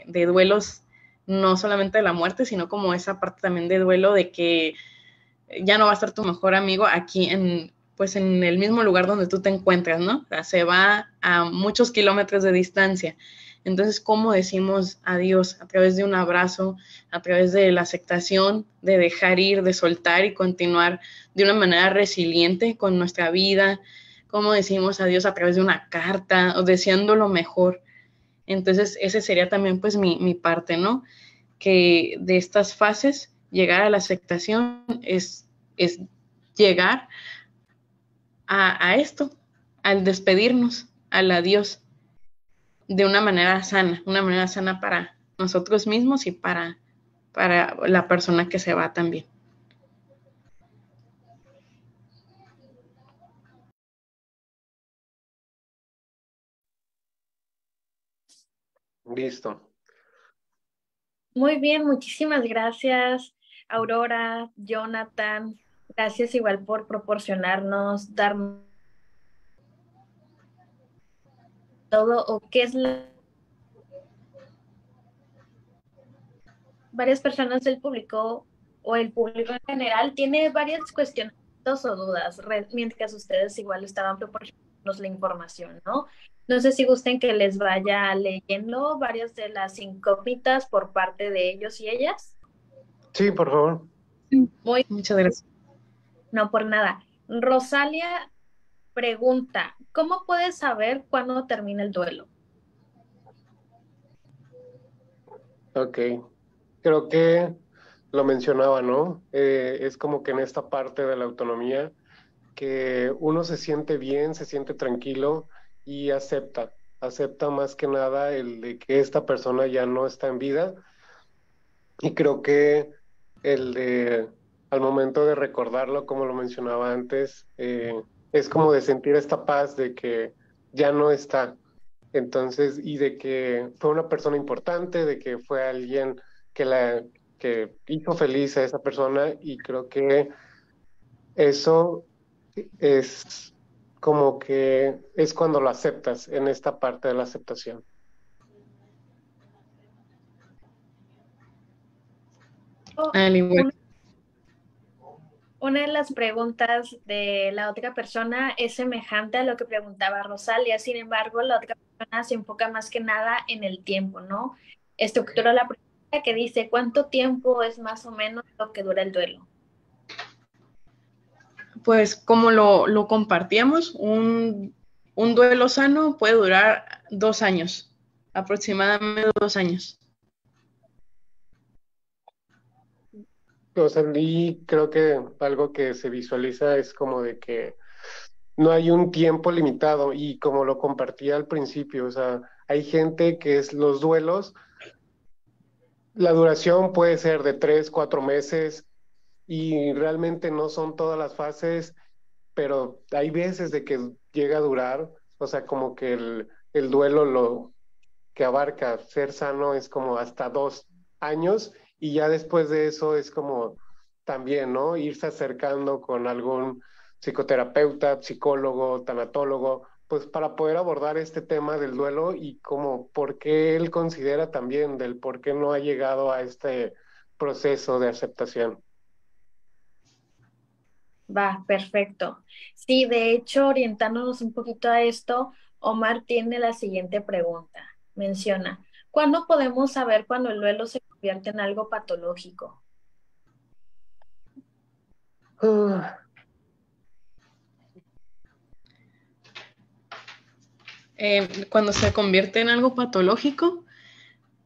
de duelos, no solamente de la muerte, sino como esa parte también de duelo de que ya no va a estar tu mejor amigo aquí pues en el mismo lugar donde tú te encuentras, ¿no? O sea, se va a muchos kilómetros de distancia. Entonces, ¿cómo decimos adiós? A través de un abrazo, a través de la aceptación, de dejar ir, de soltar y continuar de una manera resiliente con nuestra vida. ¿Cómo decimos adiós? A través de una carta o deseando lo mejor. Entonces, ese sería también pues mi parte, ¿no? Que de estas fases, llegar a la aceptación es llegar a esto, al despedirnos, al adiós, de una manera sana para nosotros mismos y para la persona que se va también. Listo. Muy bien, muchísimas gracias, Aurora, Jonathan. Gracias igual por proporcionarnos, darnos todo o qué es varias personas del público o el público en general tiene varias cuestiones o dudas, mientras ustedes igual estaban proporcionándonos la información, ¿no? No sé si gusten que les vaya leyendo varias de las incógnitas por parte de ellos y ellas. Sí, por favor. Muy, Muchas gracias. no por nada. Rosalia pregunta, ¿cómo puedes saber cuándo termina el duelo? Ok. Creo que lo mencionaba, ¿no? Es como que en esta parte de la autonomía que uno se siente bien, se siente tranquilo y acepta más que nada el de que esta persona ya no está en vida. Y creo que el de, al momento de recordarlo, como lo mencionaba antes, es como de sentir esta paz de que ya no está. Entonces, y de que fue una persona importante, de que fue alguien que que hizo feliz a esa persona, y creo que eso es como que es cuando lo aceptas en esta parte de la aceptación. Al igual. Una de las preguntas de la otra persona es semejante a lo que preguntaba Rosalia, sin embargo, la otra persona se enfoca más que nada en el tiempo, ¿no? Estructura la pregunta que dice, ¿cuánto tiempo es más o menos lo que dura el duelo? Pues como lo compartíamos, un duelo sano puede durar 2 años, aproximadamente 2 años. O sea, y creo que algo que se visualiza es como de que no hay un tiempo limitado, y como lo compartía al principio, o sea, hay gente que es los duelos, la duración puede ser de 3, 4 meses, y realmente no son todas las fases, pero hay veces de que llega a durar, o sea, como que el duelo lo que abarca ser sano es como hasta 2 años, y ya después de eso es como también, ¿no? Irse acercando con algún psicoterapeuta, psicólogo, tanatólogo, pues para poder abordar este tema del duelo, y como por qué él considera también del por qué no ha llegado a este proceso de aceptación. Va, perfecto. Sí, de hecho, orientándonos un poquito a esto, Omar tiene la siguiente pregunta. Menciona, ¿cuándo podemos saber cuando el duelo se convierte en algo patológico? Ah, Cuando se convierte en algo patológico,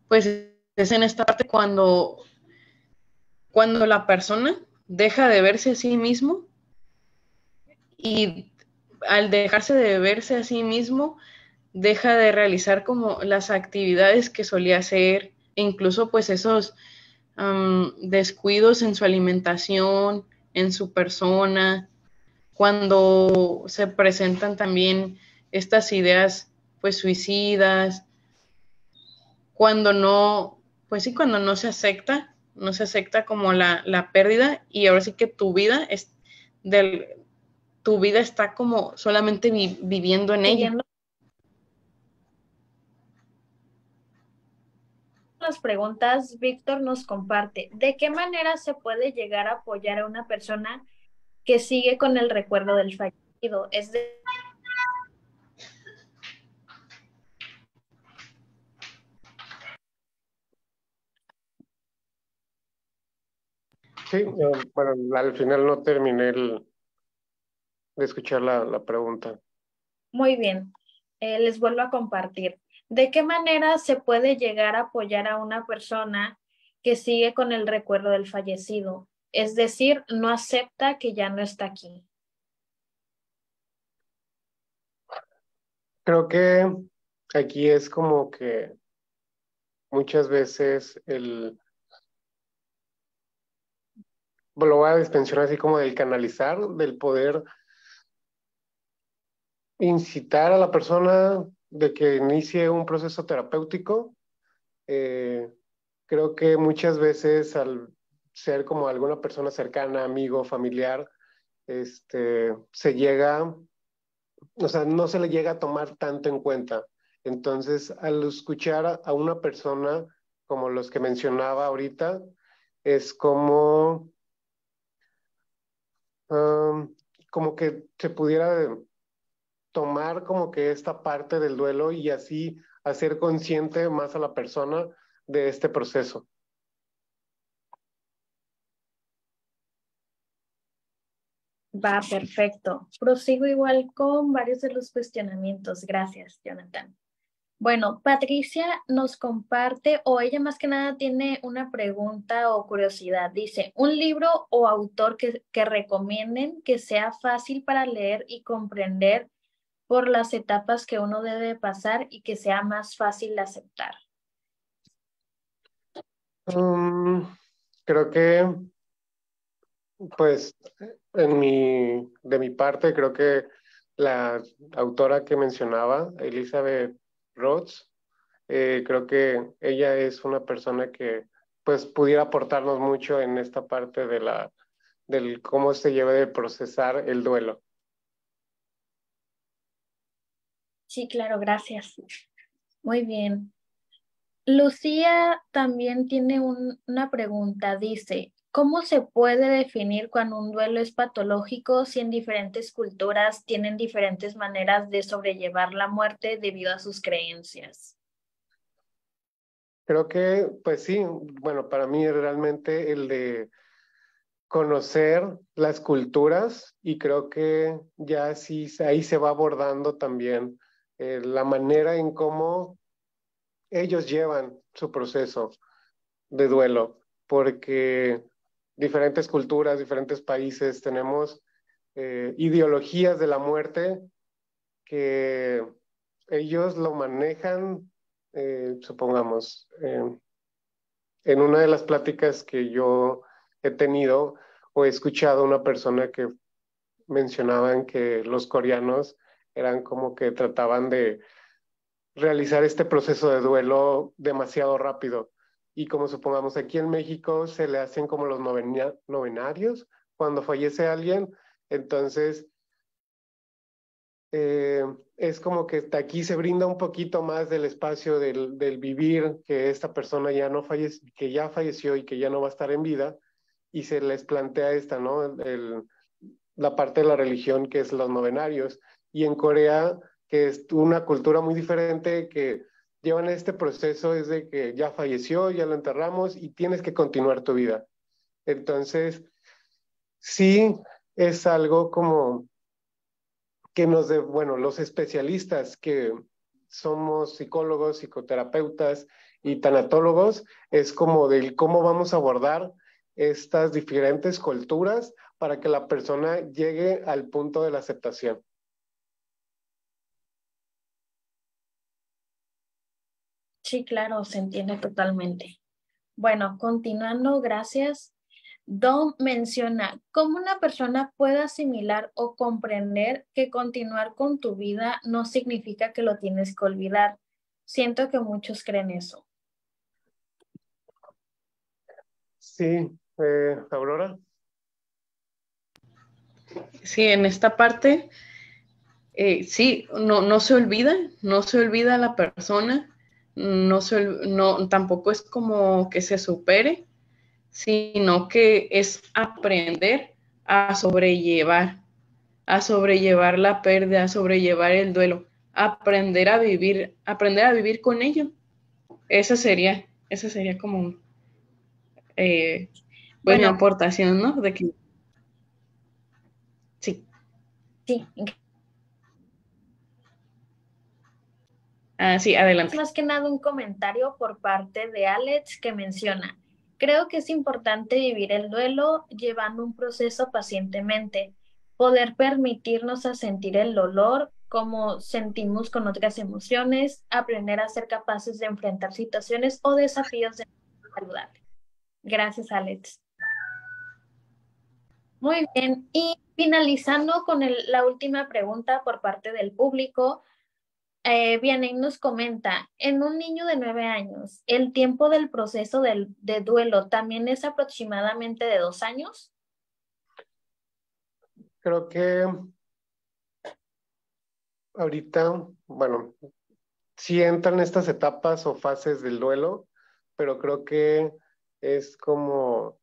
pues es en esta parte cuando la persona deja de verse a sí mismo, y al dejarse de verse a sí mismo, deja de realizar como las actividades que solía hacer, e incluso pues esos descuidos en su alimentación, en su persona, cuando se presentan también estas ideas pues suicidas, cuando no, pues sí, cuando no se acepta como la pérdida, y ahora sí que del, tu vida está como solamente viviendo en ella. Siguiendo las preguntas, Víctor nos comparte, ¿de qué manera se puede llegar a apoyar a una persona que sigue con el recuerdo del fallecido? Es de sí, bueno, al final no terminé de escuchar la pregunta. muy bien. Les vuelvo a compartir. ¿De qué manera se puede llegar a apoyar a una persona que sigue con el recuerdo del fallecido? Es decir, no acepta que ya no está aquí. Creo que aquí es como que muchas veces lo voy a mencionar así como del canalizar, del poder incitar a la persona de que inicie un proceso terapéutico. Eh, Creo que muchas veces al ser como alguna persona cercana, amigo, familiar, se llega, o sea, no se le llega a tomar tanto en cuenta. Entonces, al escuchar a una persona como los que mencionaba ahorita, es um, como que se pudiera tomar como que esta parte del duelo, y así hacer consciente más a la persona de este proceso. Va, perfecto. Prosigo igual con varios de los cuestionamientos. Gracias, Jonathan. Bueno, Patricia nos comparte, o ella más que nada tiene una pregunta o curiosidad. Dice, un libro o autor que recomienden que sea fácil para leer y comprender por las etapas que uno debe pasar y que sea más fácil de aceptar. Creo que, pues, de mi parte, creo que la autora que mencionaba, Elizabeth Rhodes, creo que ella es una persona que, pues, pudiera aportarnos mucho en esta parte del cómo se lleva de procesar el duelo. Sí, claro, gracias. Muy bien. Lucía también tiene una pregunta. Dice, ¿cómo se puede definir cuando un duelo es patológico si en diferentes culturas tienen diferentes maneras de sobrellevar la muerte debido a sus creencias? Creo que, pues sí, bueno, para mí realmente el de conocer las culturas y creo que ya sí ahí se va abordando también la manera en cómo ellos llevan su proceso de duelo, porque diferentes culturas, diferentes países tenemos ideologías de la muerte que ellos lo manejan, supongamos, en una de las pláticas que yo he tenido o he escuchado a una persona que mencionaban que los coreanos eran como que trataban de realizar este proceso de duelo demasiado rápido. Y como supongamos aquí en México se le hacen como los novenarios cuando fallece alguien, entonces es como que aquí se brinda un poquito más del espacio del vivir, que esta persona ya no fallece, que ya falleció y que ya no va a estar en vida, y se les plantea esta, ¿no? La parte de la religión que es los novenarios. Y en Corea, que es una cultura muy diferente, que llevan este proceso es de que ya falleció, ya lo enterramos y tienes que continuar tu vida. Entonces, sí es algo como que bueno, los especialistas que somos psicólogos, psicoterapeutas y tanatólogos, es como del cómo vamos a abordar estas diferentes culturas para que la persona llegue al punto de la aceptación. Sí, claro, se entiende totalmente. Bueno, continuando, gracias. Don menciona cómo una persona puede asimilar o comprender que continuar con tu vida no significa que lo tienes que olvidar. Siento que muchos creen eso. Sí, Aurora. Sí, en esta parte, sí, no se olvida la persona, tampoco es como que se supere, sino que es aprender a a sobrellevar la pérdida, a sobrellevar el duelo, aprender a vivir con ello. Esa sería como, pues mi Bueno, aportación, ¿no? De que sí. sí, Sí, es adelante. más que nada un comentario por parte de Alex que menciona, creo que es importante vivir el duelo llevando un proceso pacientemente, poder permitirnos a sentir el dolor como sentimos con otras emociones, aprender a ser capaces de enfrentar situaciones o desafíos de manera saludable. Gracias, Alex. Muy bien, y finalizando con la última pregunta por parte del público. Vianey nos comenta, en un niño de 9 años, ¿el tiempo del proceso de duelo también es aproximadamente de 2 años? Creo que ahorita, bueno, sí entran estas etapas o fases del duelo, pero creo que es como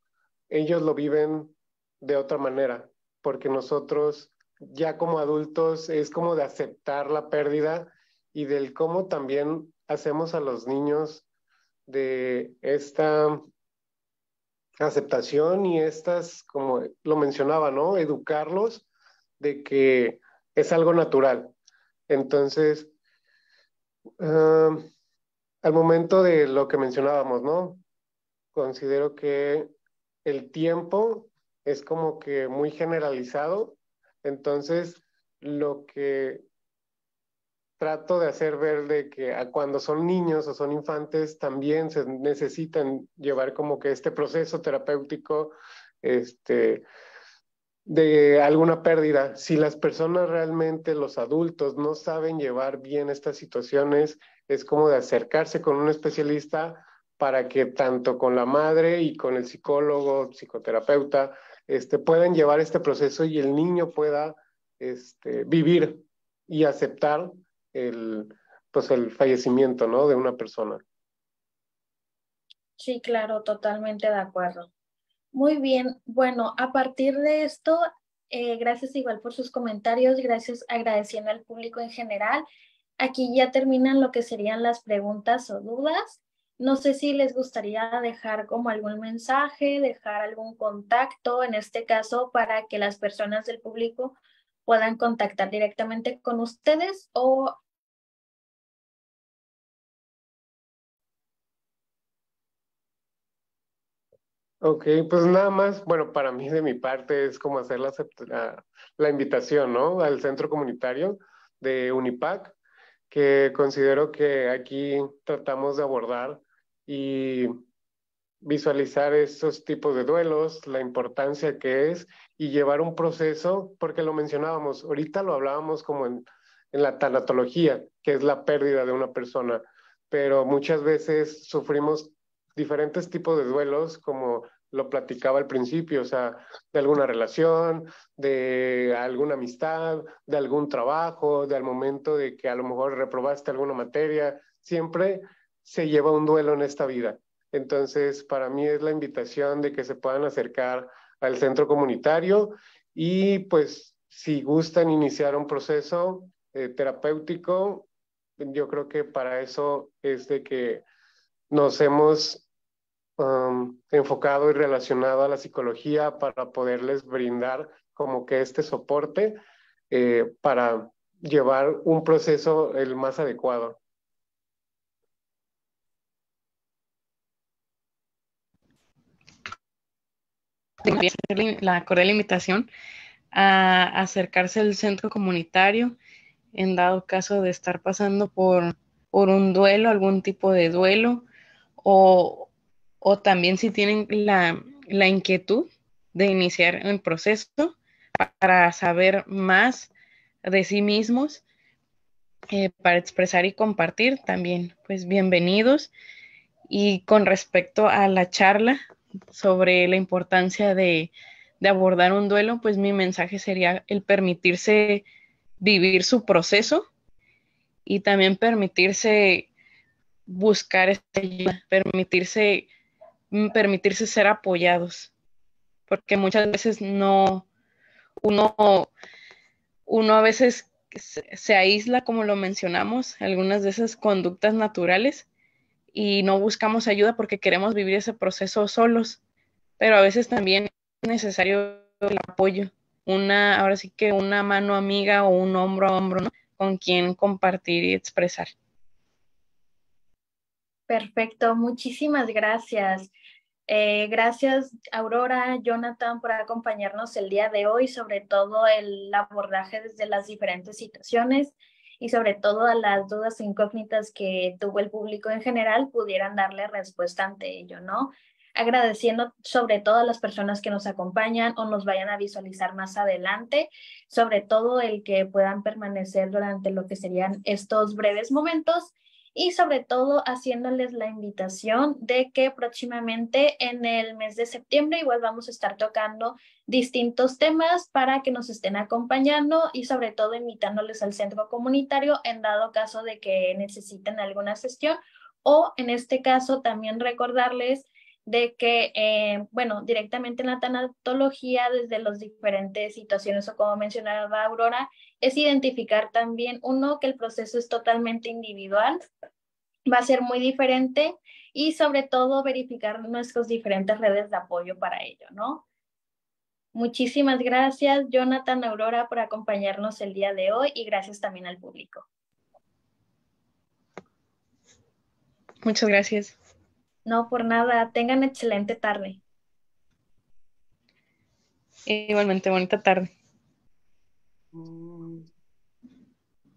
ellos lo viven de otra manera, porque nosotros ya como adultos es como de aceptar la pérdida y del cómo también hacemos a los niños de esta aceptación y estas, como lo mencionaba, ¿no? Educarlos de que es algo natural. Entonces, Ah, al momento de lo que mencionábamos, ¿no? Considero que el tiempo es como que muy generalizado, entonces lo que trato de hacer ver de que cuando son niños o son infantes también se necesitan llevar como que este proceso terapéutico, este, de alguna pérdida. Si las personas realmente, los adultos, no saben llevar bien estas situaciones, es como de acercarse con un especialista para que tanto con la madre y con el psicólogo, psicoterapeuta, puedan llevar este proceso y el niño pueda vivir y aceptar el, pues el fallecimiento, ¿no? De una persona. Sí, claro, totalmente de acuerdo. Muy bien, bueno, a partir de esto, gracias igual por sus comentarios, gracias agradeciendo al público en general. Aquí ya terminan lo que serían las preguntas o dudas. No sé si les gustaría dejar como algún mensaje, dejar algún contacto, en este caso, para que las personas del público puedan contactar directamente con ustedes o... Ok, pues nada más, bueno, para mí de mi parte es como hacer la invitación, ¿no? Al centro comunitario de Unipac, que considero que aquí tratamos de abordar y visualizar estos tipos de duelos, la importancia que es y llevar un proceso, porque lo mencionábamos, ahorita lo hablábamos como en la tanatología, que es la pérdida de una persona, pero muchas veces sufrimos diferentes tipos de duelos, como lo platicaba al principio, o sea, de alguna relación, de alguna amistad, de algún trabajo, del momento de que a lo mejor reprobaste alguna materia, siempre se lleva un duelo en esta vida. Entonces, para mí es la invitación de que se puedan acercar al centro comunitario y pues si gustan iniciar un proceso terapéutico, yo creo que para eso es de que nos hemos enfocado y relacionado a la psicología para poderles brindar como que este soporte para llevar un proceso el más adecuado. La cordial invitación a acercarse al centro comunitario en dado caso de estar pasando por un duelo, algún tipo de duelo, o, o también si tienen la inquietud de iniciar el proceso para saber más de sí mismos, para expresar y compartir también, pues bienvenidos. Y con respecto a la charla sobre la importancia de abordar un duelo, pues mi mensaje sería el permitirse vivir su proceso y también permitirse buscar esta ayuda, permitirse ser apoyados, porque muchas veces no, uno, uno a veces se aísla, como lo mencionamos, algunas de esas conductas naturales y no buscamos ayuda porque queremos vivir ese proceso solos, pero a veces también es necesario el apoyo, ahora sí que una mano amiga o un hombro a hombro, ¿no? Con quien compartir y expresar. Perfecto, muchísimas gracias. Gracias, Aurora, Jonathan, por acompañarnos el día de hoy, sobre todo el abordaje desde las diferentes situaciones y sobre todo a las dudas e incógnitas que tuvo el público en general, pudieran darle respuesta ante ello, ¿no? Agradeciendo sobre todo a las personas que nos acompañan o nos vayan a visualizar más adelante, sobre todo el que puedan permanecer durante lo que serían estos breves momentos y sobre todo haciéndoles la invitación de que próximamente en el mes de septiembre igual vamos a estar tocando distintos temas para que nos estén acompañando y sobre todo invitándoles al centro comunitario en dado caso de que necesiten alguna sesión o en este caso también recordarles de que, bueno, directamente en la tanatología, desde las diferentes situaciones o como mencionaba Aurora, es identificar también, uno, que el proceso es totalmente individual, va a ser muy diferente y sobre todo verificar nuestras diferentes redes de apoyo para ello, ¿no? Muchísimas gracias, Jonathan, Aurora, por acompañarnos el día de hoy y gracias también al público. Muchas gracias. No, por nada. Tengan excelente tarde. Igualmente, bonita tarde.